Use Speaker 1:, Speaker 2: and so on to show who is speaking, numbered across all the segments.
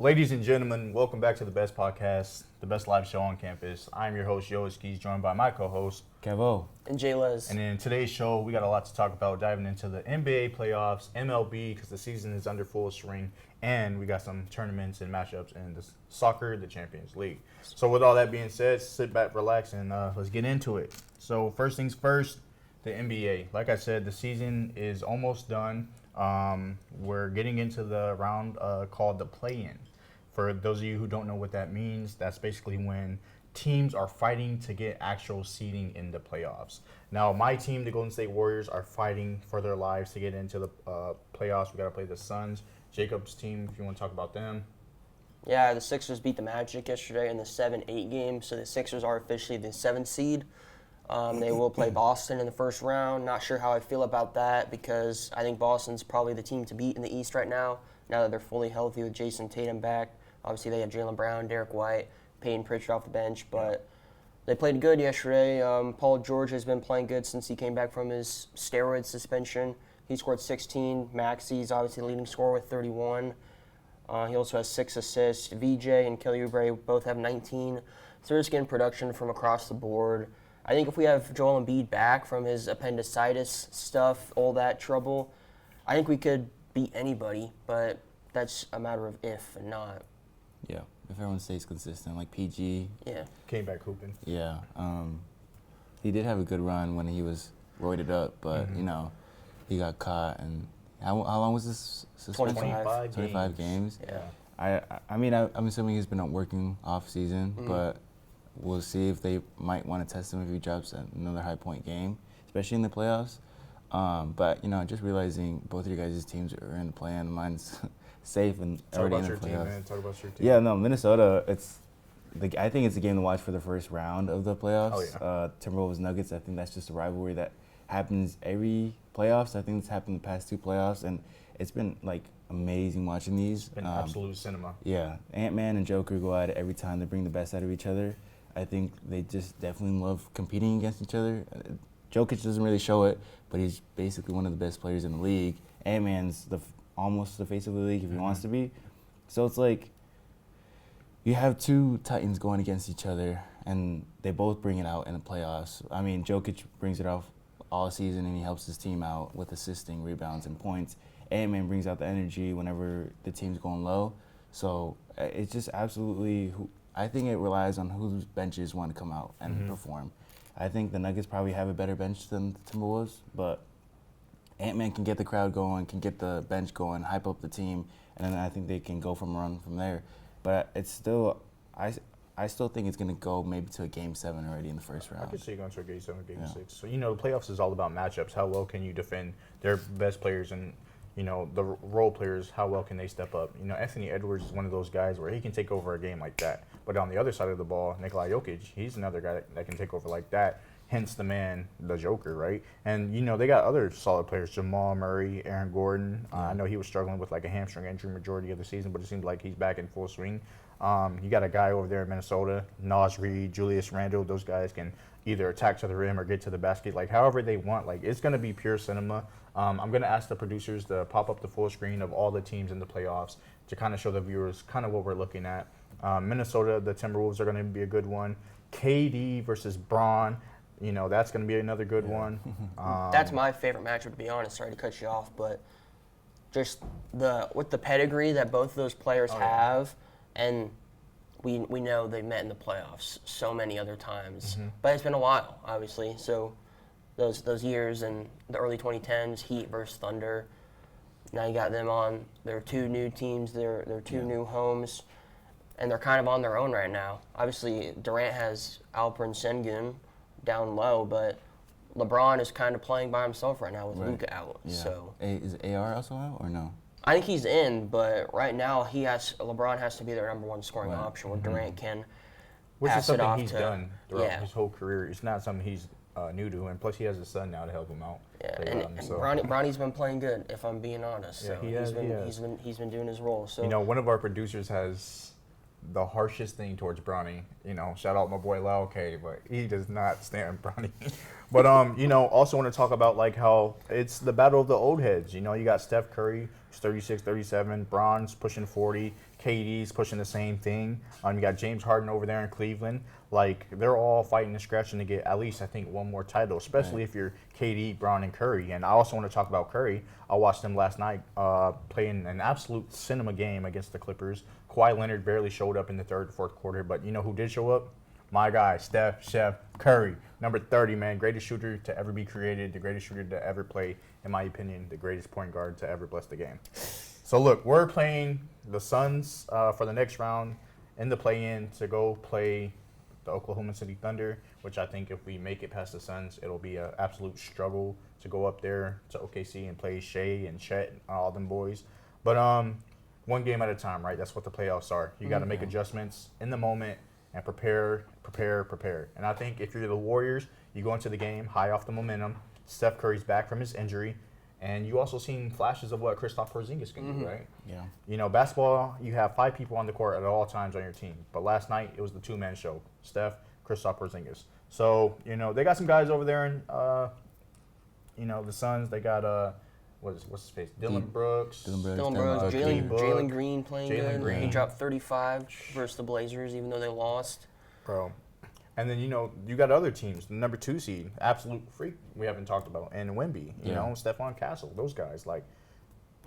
Speaker 1: Ladies and gentlemen, welcome back to the best podcast, the best live show on campus. I'm your host, Yo Skis, joined by my co-host,
Speaker 2: Kevo.
Speaker 3: And Jay-Lez.
Speaker 1: And in today's show, we got a lot to talk about, diving into the NBA playoffs, MLB, because the season is under full swing, and we got some tournaments and matchups in the soccer, the Champions League. So with all that being said, sit back, relax, and let's get into it. So first things first, the NBA. Like I said, the season is almost done. We're getting into the round called the play-in. For those of you who don't know what that means, that's basically when teams are fighting to get actual seeding in the playoffs. Now, my team, the Golden State Warriors, are fighting for their lives to get into the playoffs. We got to play the Suns. Jacob's team, if you want to talk about them.
Speaker 3: Yeah, the Sixers beat the Magic yesterday in the 7-8 game, so the Sixers are officially the 7th seed. They will play Boston in the first round. Not sure how I feel about that because I think Boston's probably the team to beat in the East right now that they're fully healthy with Jason Tatum back. Obviously, they have Jaylen Brown, Derek White, Peyton Pritchard off the bench, but they played good yesterday. Paul George has been playing good since he came back from his steroid suspension. He scored 16. Maxey's obviously the leading scorer with 31. He also has 6 assists. VJ and Kelly Oubre both have 19. So they're just getting production from across the board. I think if we have Joel Embiid back from his appendicitis stuff, all that trouble, I think we could beat anybody, but that's a matter of if and not.
Speaker 2: Yeah, if everyone stays consistent, like PG.
Speaker 3: Yeah.
Speaker 1: Came back hooping.
Speaker 2: Yeah. He did have a good run when he was roided up, but, he got caught. And how long was this suspension?
Speaker 3: 25
Speaker 2: games.
Speaker 3: Yeah.
Speaker 2: I'm assuming he's been working off season, but we'll see if they might want to test him if he drops another high-point game, especially in the playoffs. But, just realizing both of your guys' teams are in the play-in. Mine's safe and already in the playoffs.
Speaker 1: Talk about your team.
Speaker 2: Yeah, no, Minnesota, I think it's a game to watch for the first round of the playoffs.
Speaker 1: Oh, yeah.
Speaker 2: Timberwolves Nuggets, I think that's just a rivalry that happens every playoffs. I think it's happened the past 2 playoffs, and it's been, amazing watching these.
Speaker 1: It's been absolute cinema.
Speaker 2: Yeah, Ant-Man and Joker go at it every time. They bring the best out of each other. I think they just definitely love competing against each other. Jokic doesn't really show it, but he's basically one of the best players in the league. Ant-Man's almost the face of the league if he wants to be. So it's like you have 2 Titans going against each other, and they both bring it out in the playoffs. I mean, Jokic brings it out all season, and he helps his team out with assisting, rebounds, and points. Ant-Man brings out the energy whenever the team's going low. So it's just absolutely I think it relies on whose benches want to come out and perform. I think the Nuggets probably have a better bench than the Timberwolves, but Ant-Man can get the crowd going, can get the bench going, hype up the team, and then I think they can go from run from there. But it's still, I still think it's going to go maybe to a Game 7 already in the first round.
Speaker 1: I could see going to a Game 7, Game 6. So, the playoffs is all about matchups. How well can you defend their best players and, the role players, how well can they step up? Anthony Edwards is one of those guys where he can take over a game like that. But on the other side of the ball, Nikola Jokic, he's another guy that can take over like that. Hence the man, the Joker, right? And, they got other solid players, Jamal Murray, Aaron Gordon. I know he was struggling with a hamstring injury majority of the season, but it seems like he's back in full swing. You got a guy over there in Minnesota, Naz Reid, Julius Randle. Those guys can either attack to the rim or get to the basket, however they want. It's going to be pure cinema. I'm going to ask the producers to pop up the full screen of all the teams in the playoffs to kind of show the viewers kind of what we're looking at. Minnesota, the Timberwolves are going to be a good one. KD versus Braun, that's going to be another good one.
Speaker 3: That's my favorite matchup, to be honest. Sorry to cut you off, but just with the pedigree that both of those players have, and we know they met in the playoffs so many other times. But it's been a while, obviously. So those years in the early 2010s, Heat versus Thunder. Now you got them on their 2 new teams, their 2 new homes, and they're kind of on their own right now. Obviously, Durant has Alperen Sengun down low, but LeBron is kind of playing by himself right now with Luka out.
Speaker 2: Yeah.
Speaker 3: So
Speaker 2: Is AR also out or no?
Speaker 3: I think he's in, but right now LeBron has to be their number 1 scoring option, where Durant can
Speaker 1: Which is
Speaker 3: pass it off
Speaker 1: something he's done throughout
Speaker 3: yeah.
Speaker 1: his whole career. It's not something he's new to, and plus he has a son now to help him out.
Speaker 3: Yeah, and Bronny's been playing good, if I'm being honest.
Speaker 1: Yeah,
Speaker 3: so he's been doing his role. So
Speaker 1: one of our producers has the harshest thing towards Bronny. Shout out my boy Lau K, but he does not stand Bronny. But also want to talk about how it's the battle of the old heads. You got Steph Curry, 36, 37, Bron's pushing 40, KD's pushing the same thing. You got James Harden over there in Cleveland. Like, they're all fighting and scratching to get at least, I think, one more title, especially if you're KD, Brown, and Curry. And I also want to talk about Curry. I watched him last night playing an absolute cinema game against the Clippers. Kawhi Leonard barely showed up in the third, fourth quarter, but you know who did show up? My guy, Chef Curry, number 30, man. Greatest shooter to ever be created, the greatest shooter to ever play, in my opinion, the greatest point guard to ever bless the game. So, look, we're playing the Suns for the next round in the play-in to go play the Oklahoma City Thunder, which I think if we make it past the Suns, it'll be an absolute struggle to go up there to OKC and play Shea and Chet and all them boys. But one game at a time, right? That's what the playoffs are. You got to make adjustments in the moment and prepare. And I think if you're the Warriors, you go into the game high off the momentum. Steph Curry's back from his injury. And you also seen flashes of what Kristaps Porzingis can do, right?
Speaker 2: Yeah.
Speaker 1: You know, basketball, you have 5 people on the court at all times on your team. But last night, it was the 2-man show. Steph, Kristaps Porzingis. So, you know, they got some guys over there in, you know, the Suns. They got, what's his face? Dylan Brooks.
Speaker 3: Jalen Green playing good.
Speaker 1: Green.
Speaker 3: He dropped 35 versus the Blazers, even though they lost.
Speaker 1: Bro. And then, you know, you got other teams. The number 2 seed, absolute freak we haven't talked about. And Wemby, you know, Stephon Castle, those guys. Like,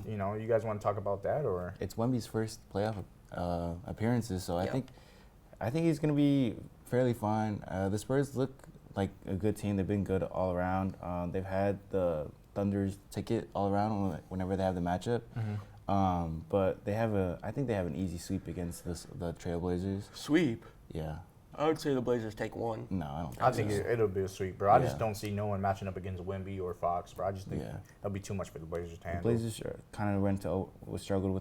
Speaker 1: you know, you guys want to talk about that? Or
Speaker 2: It's Wemby's first playoff appearances, so I think he's going to be fairly fine. The Spurs look like a good team. They've been good all around. They've had the Thunder's ticket all around whenever they have the matchup. But I think they have an easy sweep against the Trailblazers.
Speaker 3: Sweep?
Speaker 2: Yeah.
Speaker 3: I would say the Blazers take one.
Speaker 2: No, I don't think
Speaker 1: I think
Speaker 2: so.
Speaker 1: it'll be a sweep, bro. I just don't see no one matching up against Wemby or Fox, bro. I just think that'll be too much for the Blazers to handle.
Speaker 2: The Blazers kind of struggled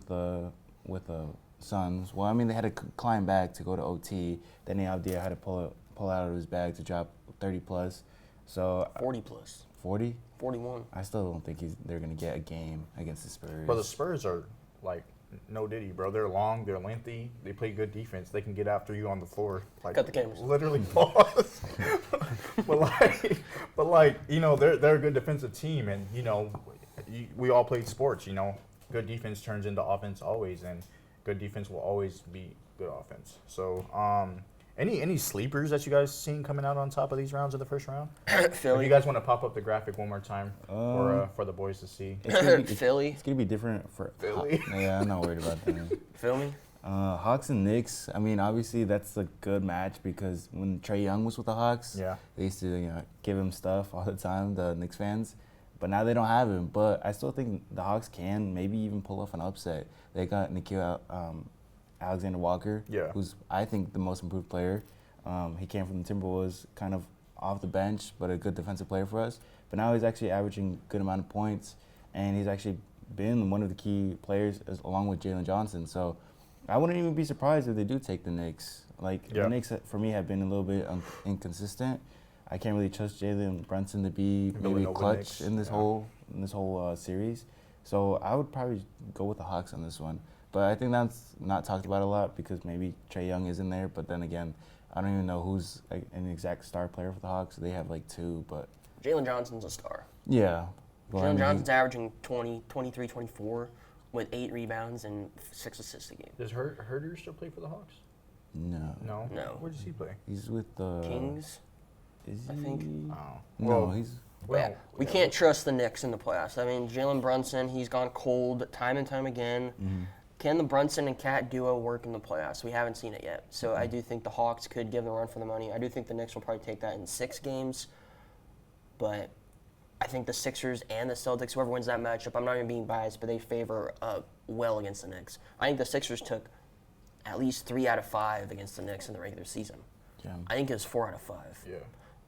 Speaker 2: with the Suns. Well, I mean, they had to climb back to go to OT. Then Abdia had to pull out of his bag to drop 30+. So
Speaker 3: 40+.
Speaker 2: 40?
Speaker 3: 41.
Speaker 2: I still don't think they're going to get a game against the Spurs.
Speaker 1: But the Spurs are, like, no diddy, bro. They're long, they're lengthy, they play good defense. They can get after you on the floor. Like,
Speaker 3: cut the cameras.
Speaker 1: Literally pause. but like, you know, they're a good defensive team, and you know, we all played sports. You know, good defense turns into offense always, and good defense will always be good offense. So, any sleepers that you guys seen coming out on top of these rounds of the first round?
Speaker 3: Philly.
Speaker 1: If you guys want to pop up the graphic one more time for the boys to see.
Speaker 3: Philly.
Speaker 2: It's going to be different for
Speaker 1: Philly.
Speaker 2: Yeah, I'm not worried about that.
Speaker 3: Feel me?
Speaker 2: Hawks and Knicks, I mean, obviously that's a good match because when Trae Young was with the Hawks, they used to give him stuff all the time, the Knicks fans. But now they don't have him. But I still think the Hawks can maybe even pull off an upset. They got Nickeil Alexander Walker, who's, I think, the most improved player. He came from the Timberwolves, kind of off the bench, but a good defensive player for us. But now he's actually averaging a good amount of points, and he's actually been one of the key players along with Jalen Johnson. So I wouldn't even be surprised if they do take the Knicks. Like, the Knicks, for me, have been a little bit inconsistent. I can't really trust Jalen Brunson to be maybe clutch in this whole series. So I would probably go with the Hawks on this one. But I think that's not talked about a lot because maybe Trae Young is in there. But then again, I don't even know who's an exact star player for the Hawks. They have like 2, but
Speaker 3: Jalen Johnson's a star.
Speaker 2: Yeah. Well,
Speaker 3: Jalen Johnson's averaging 20, 23, 24 with 8 rebounds and 6 assists a game.
Speaker 1: Does Herder still play for the Hawks?
Speaker 2: No.
Speaker 3: No.
Speaker 1: Where does he play?
Speaker 2: He's with the
Speaker 3: Kings,
Speaker 2: Is he?
Speaker 3: I think.
Speaker 1: Oh.
Speaker 2: No, he's.
Speaker 3: Well, we can't trust the Knicks in the playoffs. I mean, Jalen Brunson, he's gone cold time and time again.
Speaker 2: Mm-hmm.
Speaker 3: Can the Brunson and Cat duo work in the playoffs? We haven't seen it yet. So I do think the Hawks could give them a run for the money. I do think the Knicks will probably take that in 6 games. But I think the Sixers and the Celtics, whoever wins that matchup, I'm not even being biased, but they favor well against the Knicks. I think the Sixers took at least 3 out of 5 against the Knicks in the regular season.
Speaker 2: Yeah.
Speaker 3: I think it was 4 out of 5.
Speaker 1: Yeah.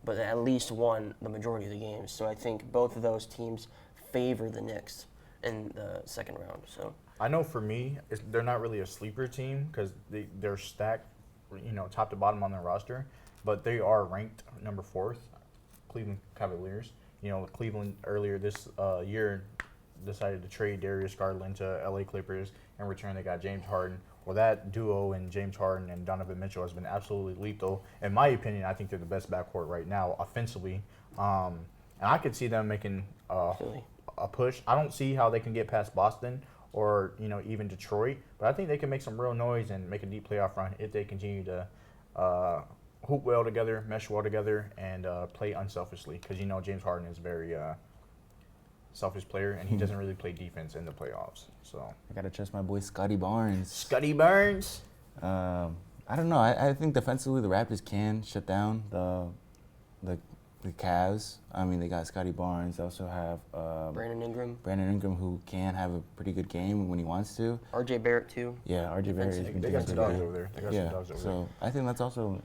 Speaker 3: But at least won the majority of the games. So I think both of those teams favor the Knicks in the second round. So
Speaker 1: I know for me, they're not really a sleeper team because they're stacked, top to bottom on their roster, but they are ranked number 4th, Cleveland Cavaliers. Cleveland earlier this year decided to trade Darius Garland to LA Clippers. In return, they got James Harden. Well, that duo in James Harden and Donovan Mitchell has been absolutely lethal. In my opinion, I think they're the best backcourt right now offensively. And I could see them making a push. I don't see how they can get past Boston or even Detroit. But I think they can make some real noise and make a deep playoff run if they continue to hoop well together, mesh well together, and play unselfishly. Because James Harden is a very selfish player, and he doesn't really play defense in the playoffs. So
Speaker 2: I gotta trust my boy Scotty Barnes.
Speaker 1: Scotty Barnes.
Speaker 2: I don't know. I think defensively the Raptors can shut down the Cavs. I mean, they got Scotty Barnes. They also have
Speaker 3: Brandon
Speaker 2: Ingram, who can have a pretty good game when he wants to.
Speaker 3: RJ Barrett too.
Speaker 2: Yeah, RJ Barrett.
Speaker 1: They got some dogs over there. They got some dogs over there.
Speaker 2: So I think that's also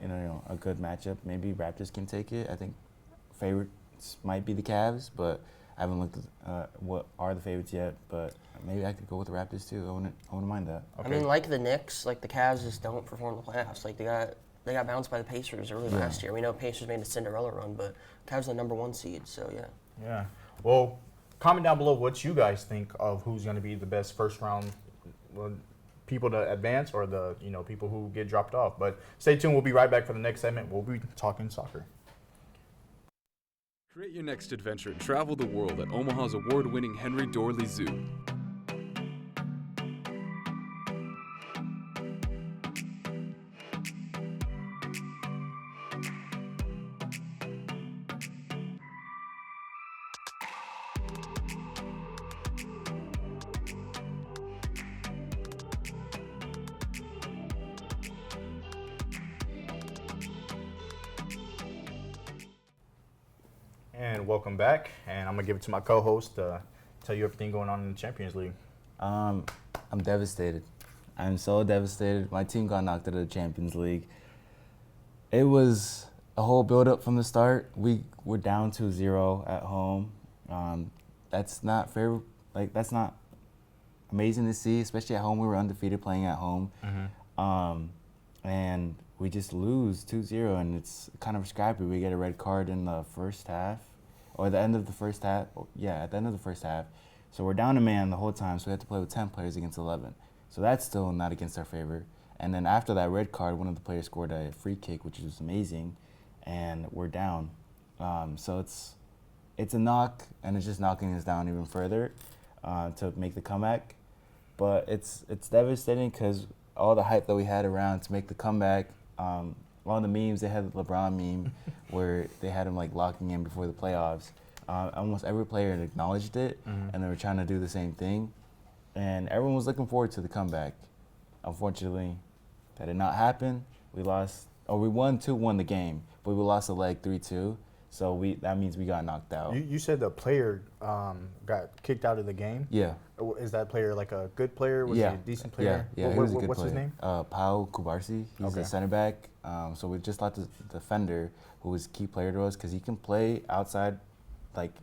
Speaker 2: a good matchup. Maybe Raptors can take it. I think favorites might be the Cavs, but I haven't looked at what are the favorites yet. But maybe I could go with the Raptors too. I wouldn't mind that.
Speaker 3: Okay. I mean, like the Knicks, like the Cavs just don't perform in the playoffs. Like they got bounced by the Pacers early last year. We know Pacers made a Cinderella run, but Cavs are the number 1 seed. So yeah.
Speaker 1: Yeah. Well, comment down below what you guys think of who's going to be the best first round people to advance, or the people who get dropped off. But stay tuned. We'll be right back for the next segment. We'll be talking soccer.
Speaker 4: Create your next adventure and travel the world at Omaha's award-winning Henry Dorley Zoo.
Speaker 1: And welcome back. And I'm going to give it to my co-host to tell you everything going on in the Champions League.
Speaker 2: I'm devastated. I'm so devastated. My team got knocked out of the Champions League. It was a whole build-up from the start. We were down 2-0 at home. That's not fair. Like, that's not amazing to see, especially at home. We were undefeated playing at home. And we just lose 2-0, and it's kind of scrappy. We get a red card in the first half, or at the end of the first half. Yeah, at the end of the first half. So we're down a man the whole time, so we have to play with 10 players against 11. So that's still not against our favor. And then after that red card, one of the players scored a free kick, which was amazing, and we're down. So it's a knock, and it's just knocking us down even further to make the comeback. But it's devastating because all the hype that we had around to make the comeback, one of the memes, they had the LeBron meme where they had him like locking in before the playoffs. Almost every player had acknowledged it, and they were trying to do the same thing. And everyone was looking forward to the comeback. Unfortunately, that did not happen. We lost, or we won 2-1 the game, but we lost a leg 3-2. So that means we got knocked out.
Speaker 1: You said the player got kicked out of the game?
Speaker 2: Yeah.
Speaker 1: Is that player like a good player? Was he a decent player?
Speaker 2: Yeah, he was a good
Speaker 1: what's
Speaker 2: player.
Speaker 1: His name?
Speaker 2: Pau Kubarsi. He's
Speaker 1: Okay.
Speaker 2: a center back. So we just lost the defender, who was a key player to us, because he can play outside, like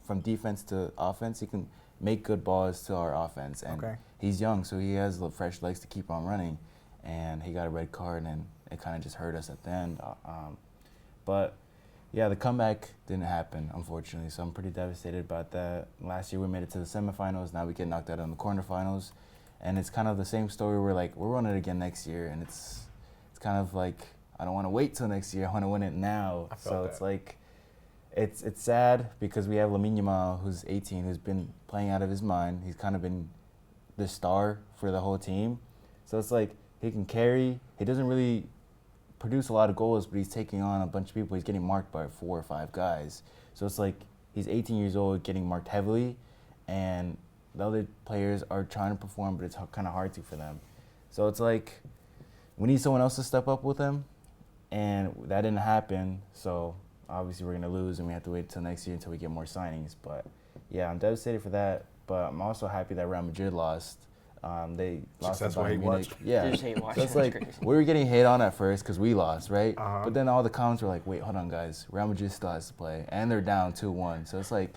Speaker 2: from defense to offense. He can make good balls to our offense. And he's young, so he has the fresh legs to keep on running. And he got a red card, and it kind of just hurt us at the end. But yeah, the comeback didn't happen, unfortunately, so I'm pretty devastated about that. Last year we made it to the semifinals, now we get knocked out in the quarterfinals, and it's kind of the same story. We're running it again next year, and it's kind of like, I don't want to wait till next year, I want to win it now. So it's like, it's sad because we have Lamine Yamal, who's 18, who's been playing out of his mind. He's kind of been the star for the whole team. So it's like, he can carry, he doesn't really produce a lot of goals, but he's taking on a bunch of people. He's getting marked by 4 or 5 guys. So it's like he's 18 years old, getting marked heavily, and the other players are trying to perform, but it's kind of hard to for them. So it's like we need someone else to step up with him, and that didn't happen. So obviously we're going to lose, and we have to wait until next year until we get more signings. But yeah, I'm devastated for that, but I'm also happy that Real Madrid lost. They lost to Bayern Munich. Yeah,
Speaker 3: you just hate watching.
Speaker 2: So it's like we were getting hate on at first because we lost, right? But then all the comments were like, "Wait, hold on, guys. Real Madrid still has to play, and they're down 2-1." So it's like,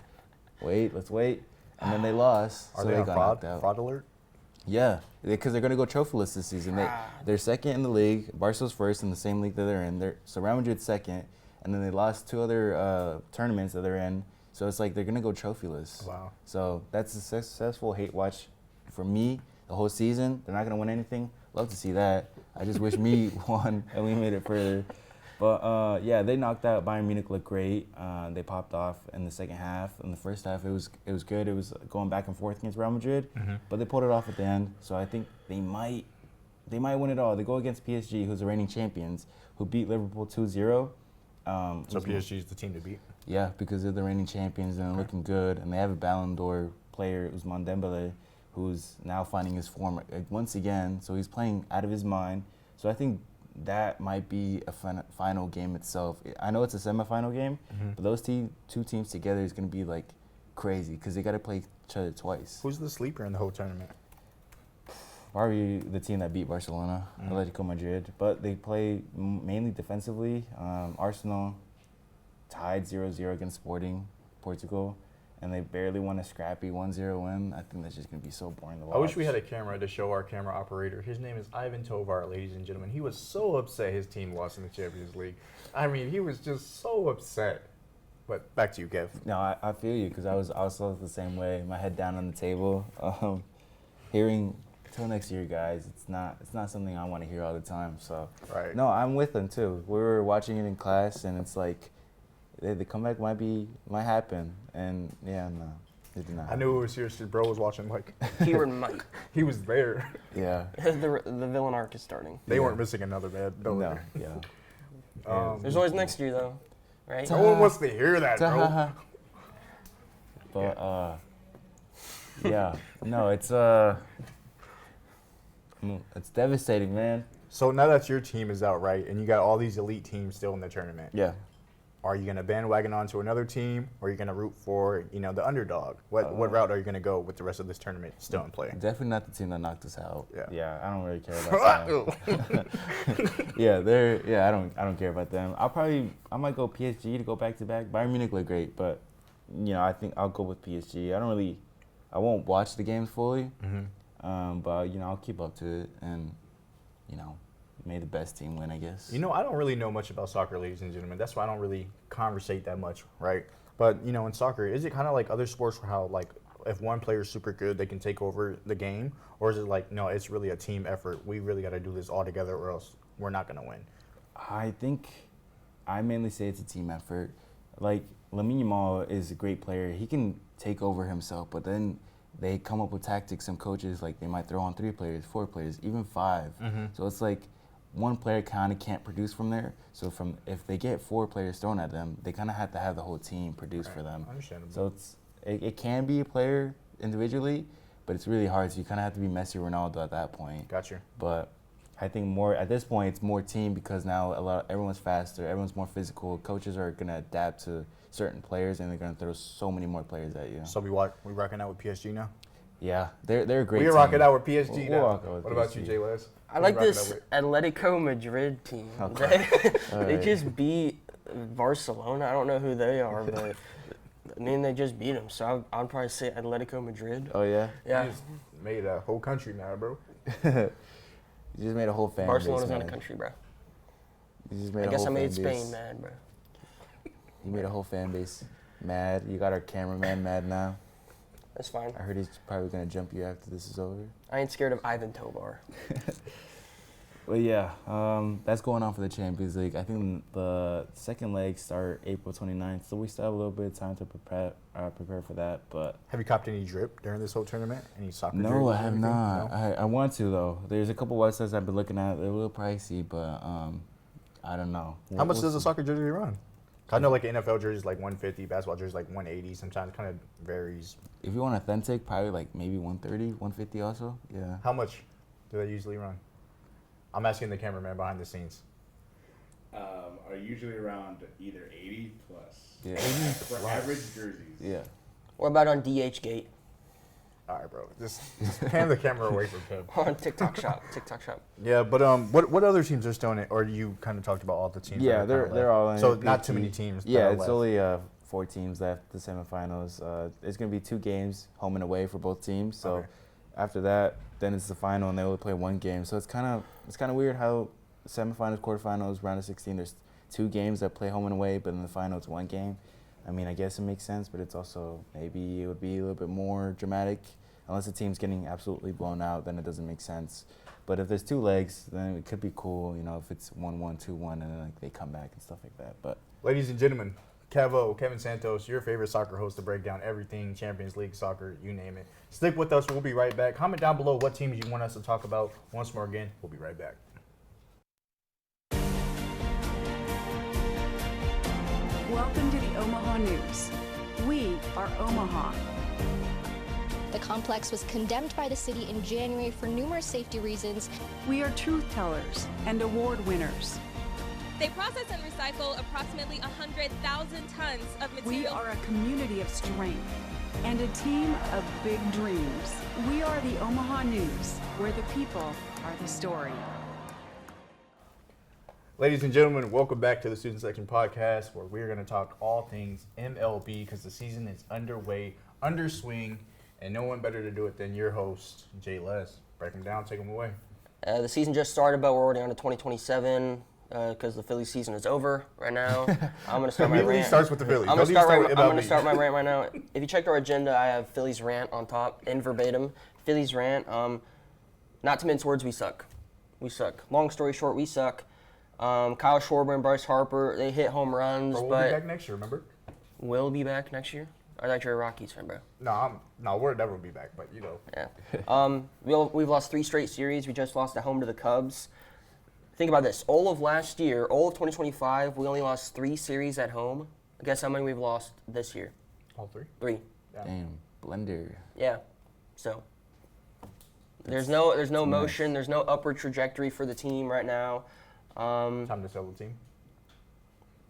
Speaker 2: let's wait. And then they lost, so they got knocked out.
Speaker 1: Fraud alert?
Speaker 2: Yeah, because they're going to go trophyless this season. They're second in the league. Barca's first in the same league that they're in. So Real Madrid's second, and then they lost 2 other tournaments that they're in. So it's like they're going to go trophyless.
Speaker 1: Wow.
Speaker 2: So that's a successful hate watch for me. The whole season, they're not going to win anything. Love to see that. I just wish me won and we made it further. But yeah, they knocked out Bayern Munich. Looked great. They popped off in the second half. In the first half, it was good. It was going back and forth against Real Madrid, but they pulled it off at the end. So I think they might win it all. They go against PSG, who's the reigning champions, who beat Liverpool 2-0.
Speaker 1: So PSG is the team to beat.
Speaker 2: Yeah, because they're the reigning champions and they're looking good, and they have a Ballon d'Or player, Ousmane Dembele, who's now finding his form once again. So he's playing out of his mind. So I think that might be a final game itself. I know it's a semifinal game, but those two teams together is going to be like crazy because they got to play each other twice.
Speaker 1: Who's the sleeper in the whole tournament?
Speaker 2: Probably the team that beat Barcelona, Atletico Madrid. But they play mainly defensively. Arsenal tied 0-0 against Sporting Portugal, and they barely won a scrappy 1-0 win. I think that's just going to be so boring to watch.
Speaker 1: I wish we had a camera to show our camera operator. His name is Ivan Tovar, ladies and gentlemen. He was so upset his team lost in the Champions League. I mean, he was just so upset. But back to you, Kev.
Speaker 2: No, I feel you because I was also the same way. My head down on the table. Hearing till next year, guys. It's not something I want to hear all the time. So
Speaker 1: Right.
Speaker 2: no, I'm with them too. We were watching it in class, and it's like the comeback might happen, and yeah, no, it did not.
Speaker 1: I knew it was serious. Bro was watching like
Speaker 3: Keyword might.
Speaker 1: he was there.
Speaker 2: Yeah.
Speaker 3: The villain arc is starting.
Speaker 1: They weren't missing another bad
Speaker 2: No.
Speaker 1: villain.
Speaker 2: Yeah.
Speaker 3: There's always next year though, right?
Speaker 1: No one wants to hear that, bro.
Speaker 2: But yeah, no, it's devastating, man.
Speaker 1: So now that your team is out, right, and you got all these elite teams still in the tournament,
Speaker 2: Yeah.
Speaker 1: are you gonna bandwagon onto another team, or are you gonna root for the underdog? What route are you gonna go with the rest of this tournament still in play?
Speaker 2: Definitely not the team that knocked us out.
Speaker 1: Yeah.
Speaker 2: I don't really care about them. I don't care about them. I might go PSG to go back to back. Bayern Munich look great, but I think I'll go with PSG. I won't watch the games fully, but I'll keep up to it, and may the best team win, I guess.
Speaker 1: I don't really know much about soccer, ladies and gentlemen. That's why I don't really conversate that much, right? But, in soccer, is it kind of like other sports where how, like, if one player is super good, they can take over the game? Or is it like, no, it's really a team effort. We really got to do this all together or else we're not going to win?
Speaker 2: I think I mainly say it's a team effort. Like, Lamine Yamal is a great player. He can take over himself, but then they come up with tactics. Some coaches, like, they might throw on 3 players, 4 players, even 5. So it's like one player kind of can't produce from there. So if they get 4 players thrown at them, they kind of have to have the whole team produce for them.
Speaker 1: Understandable.
Speaker 2: So it can be a player individually, but it's really hard. So you kind of have to be Messi or Ronaldo at that point.
Speaker 1: Gotcha.
Speaker 2: But I think more at this point, it's more team because now everyone's faster, everyone's more physical. Coaches are gonna adapt to certain players, and they're gonna throw so many more players at you.
Speaker 1: So we rocking out with PSG now?
Speaker 2: Yeah, they're a great team.
Speaker 1: We're rocking out with PSG
Speaker 2: We'll
Speaker 1: now.
Speaker 2: rock out with
Speaker 1: What about
Speaker 2: PSG.
Speaker 1: you, Jay Les?
Speaker 3: I like this Atletico Madrid team.
Speaker 2: Okay.
Speaker 3: They just beat Barcelona. I don't know who they are, but they just beat them. So I'd probably say Atletico Madrid.
Speaker 2: Oh yeah.
Speaker 3: Yeah.
Speaker 1: You just made a whole country mad, bro.
Speaker 2: You just made a whole fan
Speaker 3: Barcelona's
Speaker 2: base
Speaker 3: not a
Speaker 2: mad.
Speaker 3: country, bro.
Speaker 2: You just made
Speaker 3: I
Speaker 2: a
Speaker 3: guess
Speaker 2: whole
Speaker 3: I made
Speaker 2: fan base.
Speaker 3: Spain mad, bro.
Speaker 2: You made a whole fan base mad. You got our cameraman mad now.
Speaker 3: That's fine.
Speaker 2: I heard he's probably gonna jump you after this is over.
Speaker 3: I ain't scared of Ivan Tovar.
Speaker 2: Well, yeah, that's going on for the Champions League. I think the second leg start April 29th, so we still have a little bit of time to prepare for that. But
Speaker 1: Have you copped any drip during this whole tournament? Any soccer jerseys
Speaker 2: no,
Speaker 1: or
Speaker 2: I have
Speaker 1: anything?
Speaker 2: not.
Speaker 1: No?
Speaker 2: I want to though. There's a couple websites I've been looking at. They're a little pricey, but I don't know.
Speaker 1: How much
Speaker 2: We'll
Speaker 1: does a
Speaker 2: see.
Speaker 1: soccer jersey run? I know like NFL jerseys like 150, basketball jerseys like 180. Sometimes kind of varies.
Speaker 2: If you want authentic, probably like maybe 130, 150 also. Yeah.
Speaker 1: How much do they usually run? I'm asking the cameraman behind the scenes.
Speaker 5: Are usually around either 80 plus.
Speaker 2: Yeah.
Speaker 5: For average jerseys.
Speaker 2: Yeah.
Speaker 3: What about on DHgate?
Speaker 1: All right, bro. Just hand the camera away from him.
Speaker 3: On TikTok Shop. TikTok Shop.
Speaker 1: Yeah, but what other teams are still in it? Or you kind of talked about all the teams?
Speaker 2: Yeah,
Speaker 1: that are kinda
Speaker 2: they're
Speaker 1: left?
Speaker 2: all in.
Speaker 1: So
Speaker 2: it.
Speaker 1: not too
Speaker 2: PT.
Speaker 1: many teams. that
Speaker 2: Yeah,
Speaker 1: are
Speaker 2: it's
Speaker 1: left.
Speaker 2: only 4 teams left. The semifinals. It's gonna be 2 games, home and away for both teams. So
Speaker 1: Okay.
Speaker 2: after that, then it's the final, and they only play 1 game. So it's kind of weird how semifinals, quarterfinals, round of 16. There's 2 games that play home and away, but in the final it's 1 game. I mean, I guess it makes sense, but it's also maybe it would be a little bit more dramatic. Unless the team's getting absolutely blown out, then it doesn't make sense. But if there's 2 legs, then it could be cool, you know, if it's 1-1, 2-1, and then like they come back and stuff like that. But
Speaker 1: Ladies and gentlemen, Kevin Santos, your favorite soccer host to break down everything Champions League soccer, you name it. Stick with us. We'll be right back. Comment down below what teams you want us to talk about. Once more again, we'll be right back.
Speaker 6: Welcome to the Omaha News. We are Omaha.
Speaker 7: The complex was condemned by the city in January for numerous safety reasons.
Speaker 6: We are truth tellers and award winners.
Speaker 8: They process and recycle approximately 100,000 tons of material.
Speaker 6: We are a community of strength and a team of big dreams. We are the Omaha News, where the people are the story.
Speaker 1: Ladies and gentlemen, welcome back to the Student Section Podcast, where we're going to talk all things MLB because the season is underway, under swing, and no one better to do it than your host, Jay Les. Break them down, take them away.
Speaker 3: The season just started, but we're already on to 2027 because the Phillies season is over right now. I'm going to start my
Speaker 1: Immediately
Speaker 3: rant.
Speaker 1: starts with the Phillies.
Speaker 3: I'm
Speaker 1: Don't
Speaker 3: going
Speaker 1: even start with
Speaker 3: to
Speaker 1: MLB.
Speaker 3: start my rant right now. If you checked our agenda, I have Phillies rant on top, in verbatim. Phillies rant. Not to mince words, we suck. We suck. Long story short, we suck. Kyle Schwarber and Bryce Harper, they hit home runs,
Speaker 1: But we'll
Speaker 3: but
Speaker 1: be back next year, remember?
Speaker 3: will be back next year? I thought you're a Rockies fan, bro.
Speaker 1: No, we'll never be back, but you know.
Speaker 3: Yeah. We've lost 3 straight series. We just lost at home to the Cubs. Think about this. All of last year, all of 2025, we only lost 3 series at home. Guess how many we've lost this year?
Speaker 1: All 3?
Speaker 3: 3.
Speaker 1: Yeah.
Speaker 2: damn, blender.
Speaker 3: Yeah. So there's no motion.
Speaker 2: nice.
Speaker 3: There's no upward trajectory for the team right now.
Speaker 1: Time to sell the team.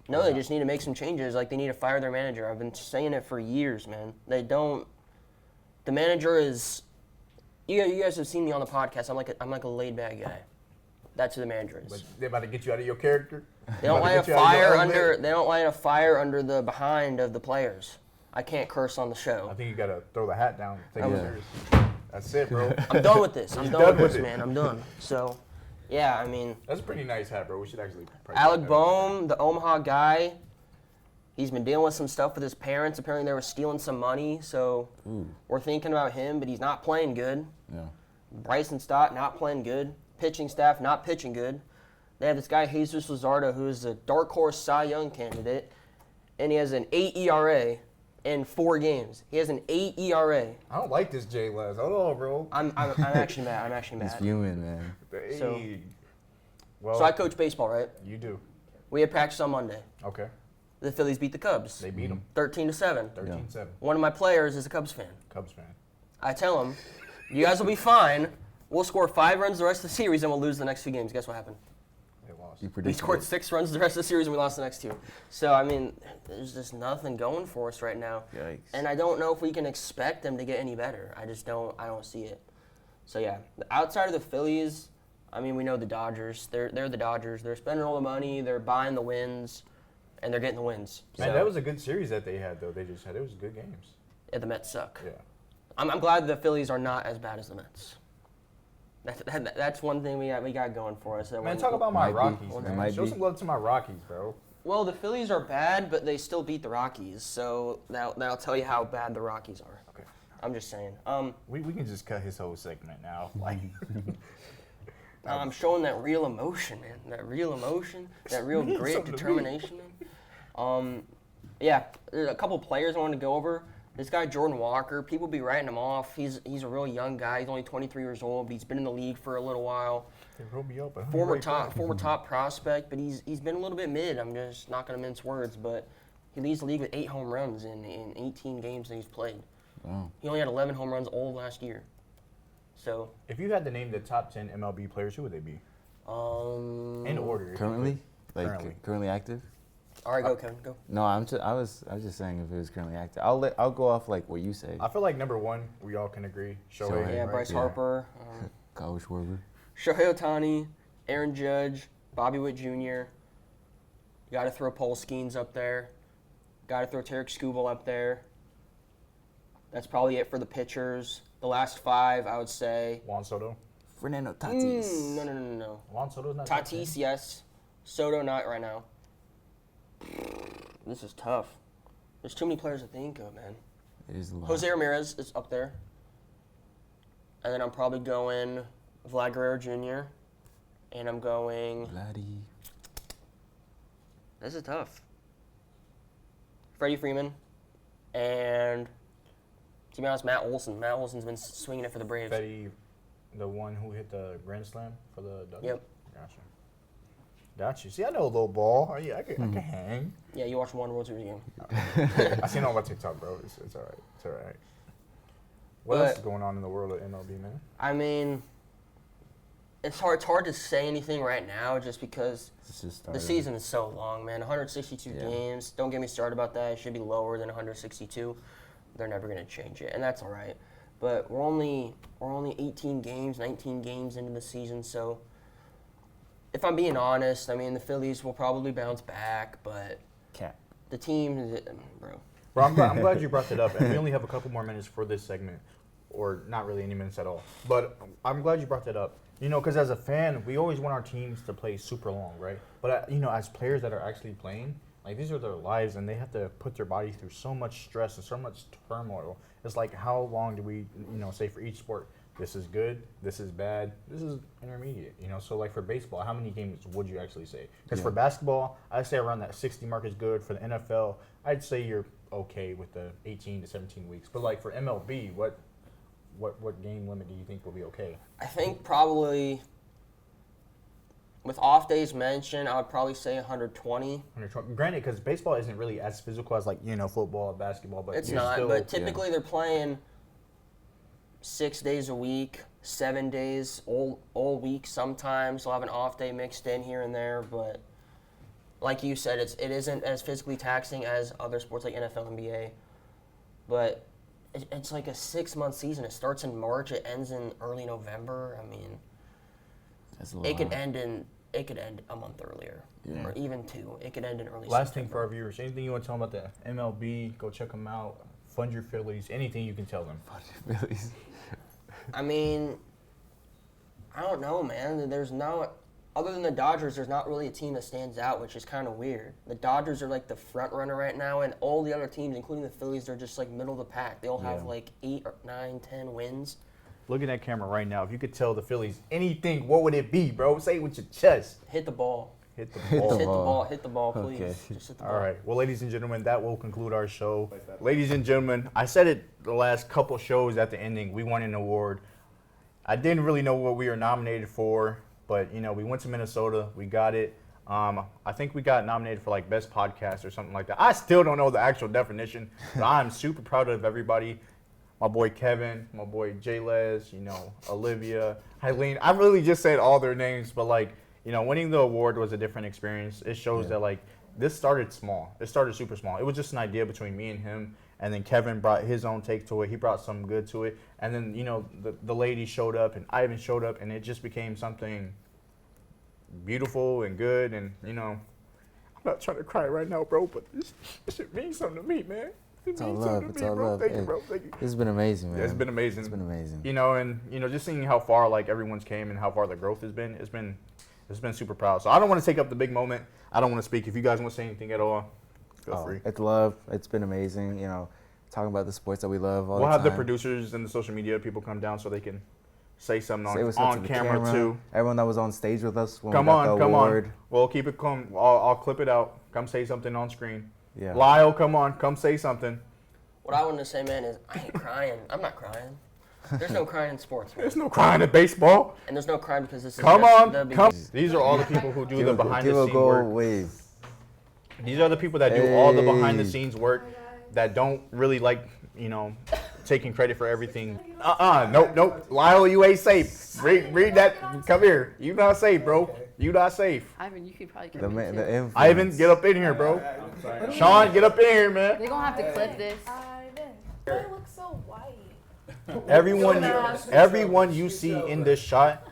Speaker 3: No, they just need to make some changes. Like, they need to fire their manager. I've been saying it for years, man. They don't. The manager is. You guys have seen me on the podcast. I'm like a laid back guy. That's who the manager is.
Speaker 1: But they're about to get you out of your character.
Speaker 3: They don't light a fire under. They don't light a fire under the behind of the players. I can't curse on the
Speaker 1: I
Speaker 3: show.
Speaker 1: think you got to throw the hat down. Take it
Speaker 2: Yeah.
Speaker 1: serious. That's it, bro.
Speaker 3: I'm done with this. I'm
Speaker 1: You're
Speaker 3: done with this,
Speaker 1: it.
Speaker 3: man. I'm done. So, yeah, I mean,
Speaker 1: That's a pretty nice hat, bro. We should actually. price
Speaker 3: Alec
Speaker 1: that.
Speaker 3: Boehm, the Omaha guy, he's been dealing with some stuff with his parents. Apparently, they were stealing some money, so we're thinking about him, but he's not playing good.
Speaker 2: Yeah.
Speaker 3: Bryson Stott, not playing good. Pitching staff, not pitching good. They have this guy, Jesus Luzardo, who is a dark horse Cy Young candidate, and he has an 8 ERA in 4 games. He has an 8 ERA.
Speaker 1: I don't like this Jay Les. Hold on, bro.
Speaker 3: I'm actually mad. I'm actually
Speaker 2: He's
Speaker 3: mad.
Speaker 2: fuming, man.
Speaker 1: Hey.
Speaker 3: So-
Speaker 1: Well,
Speaker 3: So I coach baseball, right?
Speaker 1: you do.
Speaker 3: We had practice on Monday.
Speaker 1: Okay.
Speaker 3: The Phillies beat the Cubs,
Speaker 1: They beat them
Speaker 3: 13-7.
Speaker 1: 13-7.
Speaker 3: One of my players is a Cubs fan.
Speaker 1: Cubs fan.
Speaker 3: I tell him, you guys will be fine. We'll score 5 runs the rest of the series, and we'll lose the next 2 games. Guess what happened?
Speaker 1: They lost.
Speaker 2: You
Speaker 3: We
Speaker 2: predicted
Speaker 3: scored
Speaker 2: it.
Speaker 3: 6 runs the rest of the series, and we lost the next 2. So, I mean, there's just nothing going for us right now.
Speaker 2: Yikes.
Speaker 3: And I don't know if we can expect them to get any better. I don't see it. So, yeah, outside of the Phillies, I mean, we know the Dodgers. They're the Dodgers. They're spending all the money. They're buying the wins, and they're getting the wins.
Speaker 1: Man,
Speaker 3: So,
Speaker 1: that was a good series that they had, though. They just had. It was good games.
Speaker 3: yeah, the Mets suck.
Speaker 1: Yeah.
Speaker 3: I'm glad the Phillies are not as bad as the Mets. That's one thing we got going for us.
Speaker 1: Man, talk about my
Speaker 2: Might be.
Speaker 1: Rockies,
Speaker 2: It
Speaker 1: man.
Speaker 2: might
Speaker 1: Show
Speaker 2: be.
Speaker 1: some love to my Rockies, bro.
Speaker 3: Well, the Phillies are bad, but they still beat the Rockies, so that'll tell you how bad the Rockies are.
Speaker 1: Okay.
Speaker 3: I'm just saying.
Speaker 1: We can just cut his whole segment now. Like,
Speaker 3: I'm showing that real emotion, man. That real emotion, that real grit,
Speaker 1: Something to me.
Speaker 3: determination, man. Yeah, there's a couple players I wanted to go over. This guy, Jordan Walker, people be writing him off. He's a real young guy. He's only 23 years old, but he's been in the league for a little while.
Speaker 1: they rolled me up. but
Speaker 3: Former
Speaker 1: right
Speaker 3: top
Speaker 1: back.
Speaker 3: former top prospect, but he's been a little bit mid. I'm just not going to mince words, but he leads the league with 8 home runs in 18 games that he's played.
Speaker 2: Wow.
Speaker 3: He only had 11 home runs all of last year. So,
Speaker 1: If you had to name the top 10 MLB players, who would they be? In order. if you
Speaker 2: Currently?
Speaker 1: could.
Speaker 2: Like currently active?
Speaker 3: all right, go Kevin, go.
Speaker 2: No, I was just saying if it was currently active. I'll go off like what you say.
Speaker 1: I feel like number 1, we all can agree. Shohei.
Speaker 2: Shohei.
Speaker 3: Yeah,
Speaker 1: right?
Speaker 3: Bryce
Speaker 2: Yeah.
Speaker 3: Harper,
Speaker 2: Kyle Schwarber.
Speaker 3: Shohei Ohtani, Aaron Judge, Bobby Witt Jr. You got to throw Paul Skeens up there. Got to throw Tarek Skubal up there. That's probably it for the pitchers. The last 5, I would say.
Speaker 1: Juan Soto.
Speaker 2: Fernando Tatis.
Speaker 3: No.
Speaker 1: Juan Soto's not top 10.
Speaker 3: Tatis, yes. Soto, not right now. This is tough. There's too many players to think of, man.
Speaker 2: It is a lot.
Speaker 3: Jose Ramirez is up there. And then I'm probably going Vlad Guerrero Jr. And I'm going.
Speaker 2: Vladdy.
Speaker 3: This is tough. Freddie Freeman. And to be honest, Matt Olson. Matt Olson's been swinging it for the Braves.
Speaker 1: Betty, the one who hit the grand slam for the Dodgers?
Speaker 3: Yep.
Speaker 1: Gotcha. See, I know a little ball. I can hang.
Speaker 3: Yeah, you watched one World Series game.
Speaker 1: I seen it on my TikTok, bro. It's all right. It's all right. What else is going on in the world of MLB, man?
Speaker 3: I mean, it's hard to say anything right now just because the season is so long, man. 162 games. Don't get me started about that. It should be lower than 162. They're never going to change it, and that's all right. But we're only 18 games, 19 games into the season, so if I'm being honest, I mean, the Phillies will probably bounce back, but the team, bro.
Speaker 1: Bro, I'm glad you brought that up, and we only have a couple more minutes for this segment, or not really any minutes at all. But I'm glad you brought that up. You know, because as a fan, we always want our teams to play super long, right? But, you know, as players that are actually playing, like, these are their lives, and they have to put their body through so much stress and so much turmoil. It's like, how long do we, you know, say for each sport, this is good, this is bad, this is intermediate, you know? So, like, for baseball, how many games would you actually say? Because for basketball, I'd say around that 60 mark is good. For the NFL, I'd say you're okay with the 18 to 17 weeks. But, like, for MLB, what game limit do you think will be okay?
Speaker 3: I think probably, with off days mentioned, I would probably say 120.
Speaker 1: 120. Granted, because baseball isn't really as physical as, like, you know, football or basketball. But
Speaker 3: it's not, but typically they're playing 6 days a week, 7 days, all week sometimes. They'll have an off day mixed in here and there, but like you said, it isn't as physically taxing as other sports like NFL, NBA. But it's like a 6-month season. It starts in March, it ends in early November. I mean, it could end a month earlier, or even 2. It could end in early
Speaker 1: Last
Speaker 3: September.
Speaker 1: thing for our viewers, anything you want to tell them about the MLB, go check them out. Fund your Phillies, anything you can tell them.
Speaker 2: Fund your Phillies.
Speaker 3: I mean, I don't know, man. Other than the Dodgers, there's not really a team that stands out, which is kind of weird. The Dodgers are like the front runner right now, and all the other teams, including the Phillies, they're just like middle of the pack. They all have like 8 or 9, 10 wins.
Speaker 1: Look at that camera right now. If you could tell the Phillies anything, what would it be, bro? Say it with your chest.
Speaker 3: Hit the ball.
Speaker 1: Hit the ball.
Speaker 3: Hit the ball, please.
Speaker 2: Okay.
Speaker 3: Just hit the ball.
Speaker 1: All right. Well, ladies and gentlemen, that will conclude our show. Ladies and gentlemen, I said it the last couple shows at the ending. We won an award. I didn't really know what we were nominated for, but, you know, we went to Minnesota. We got it. I think we got nominated for, like, Best Podcast or something like that. I still don't know the actual definition, but I'm super proud of everybody. My boy Kevin, my boy J-Les, you know, Olivia, Eileen. I really just said all their names, but, like, you know, winning the award was a different experience. It shows that, like, this started small. It started super small. It was just an idea between me and him, and then Kevin brought his own take to it. He brought some good to it. And then, you know, the lady showed up, and Ivan showed up, and it just became something beautiful and good. And, you know, I'm not trying to cry right now, bro, but this shit means something to me, man.
Speaker 2: It's all love. It's all love.
Speaker 1: Thank you, bro. Thank you.
Speaker 2: This has been amazing, man.
Speaker 1: Yeah, it's been amazing.
Speaker 2: It's been amazing.
Speaker 1: You know, and, you know, just seeing how far, like, everyone's came and how far the growth has been, it's been super proud. So I don't want to take up the big moment. I don't want to speak. If you guys want to say anything at all, feel free.
Speaker 2: It's love. It's been amazing. You know, talking about the sports that we love all the time.
Speaker 1: We'll have the producers and the social media people come down so they can say something on camera too.
Speaker 2: Everyone that was on stage with us when
Speaker 1: come
Speaker 2: we got the award.
Speaker 1: on. We'll keep it calm. I'll clip it out. Come say something on screen.
Speaker 2: Yeah.
Speaker 1: Lyle, come on. Come say something.
Speaker 3: What I want to say, man, is I ain't crying. I'm not crying. There's no crying in sports, man.
Speaker 1: There's no crying in baseball.
Speaker 3: And there's no crying because this is
Speaker 1: come.
Speaker 3: the
Speaker 1: These are all the people who do the behind the scenes work.
Speaker 2: Wave.
Speaker 1: These are the people that do all the behind the scenes work that don't really like, you know, taking credit for everything. Nope. Lyle, you ain't safe. Read that. Come here. You not safe, bro. You not safe.
Speaker 9: Ivan, you could probably
Speaker 2: The
Speaker 9: come in too.
Speaker 1: Ivan, get up in here, bro. Sean, get up in here, man.
Speaker 9: They're gonna have to clip this.
Speaker 10: Ivan, I look so white.
Speaker 1: Everyone you see in this shot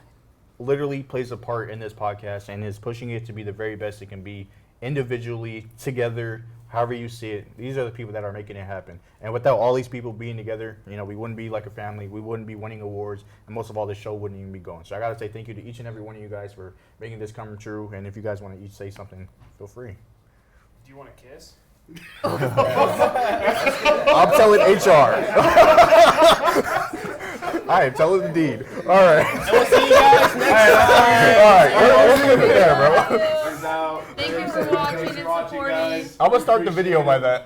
Speaker 1: literally plays a part in this podcast and is pushing it to be the very best it can be, individually, together, however you see it. These are the people that are making it happen. And without all these people being together, you know, we wouldn't be like a family. We wouldn't be winning awards. And most of all, this show wouldn't even be going. So I got to say thank you to each and every one of you guys for making this come true. And if you guys want to each say something, feel free.
Speaker 11: Do you want to kiss?
Speaker 1: I'm telling HR. I am telling the deed. All right.
Speaker 3: guys next time.
Speaker 1: All right, we'll leave it there, bro.
Speaker 5: Peace out.
Speaker 9: Thank you for watching and supporting.
Speaker 5: Guys.
Speaker 1: I'm gonna start the video by that.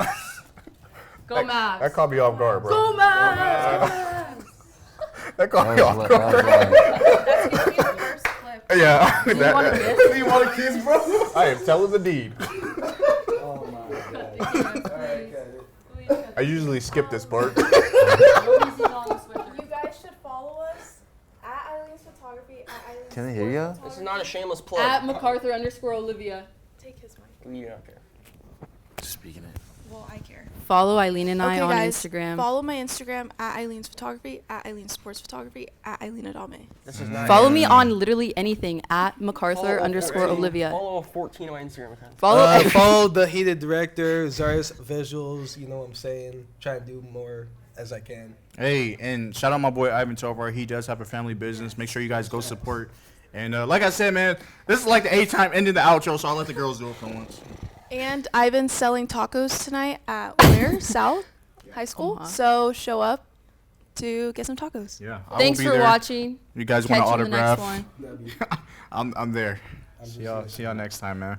Speaker 9: Go Mavs.
Speaker 1: That caught me off guard, bro.
Speaker 9: Go Mavs.
Speaker 1: That caught me off guard.
Speaker 10: That's gonna be the first clip.
Speaker 1: Yeah.
Speaker 9: Do you want to kiss?
Speaker 5: You want a kiss, bro?
Speaker 1: I am telling the deed.
Speaker 5: Oh my god.
Speaker 1: I usually skip this part.
Speaker 10: You guys should follow us at Eileen's Photography. At Eileen's
Speaker 2: Can they hear you?
Speaker 3: This is not a shameless plug.
Speaker 9: At MacArthur_Olivia.
Speaker 10: Take his mic.
Speaker 3: You don't care.
Speaker 2: Speaking it.
Speaker 10: Well, I care.
Speaker 9: Follow Eileen and I
Speaker 10: Okay,
Speaker 9: on
Speaker 10: guys,
Speaker 9: Instagram.
Speaker 10: follow my Instagram at Eileen's Photography, at Eileen Sports Photography, at Eileen Adame.
Speaker 3: This is not.
Speaker 9: Follow me on literally anything at
Speaker 3: Follow
Speaker 9: MacArthur_Olivia.
Speaker 3: Follow 14 on my Instagram account.
Speaker 12: Follow the heated director, Zara's visuals. You know what I'm saying? Try to do more as I can.
Speaker 1: Hey, and shout out my boy Ivan Tovar. He does have a family business. Make sure you guys go support. And like I said, man, this is like the 8th time ending the outro, so I'll let the girls do it for once.
Speaker 10: And Ivan's selling tacos tonight at where? South High School.
Speaker 9: Omaha.
Speaker 10: So show up to get some tacos.
Speaker 1: Yeah. I
Speaker 9: Thanks
Speaker 1: will be
Speaker 9: for
Speaker 1: there.
Speaker 9: watching.
Speaker 1: You guys want
Speaker 9: Catch
Speaker 1: an
Speaker 9: you in the next
Speaker 1: autograph?
Speaker 9: one.
Speaker 1: I'm there. See y'all next time, man.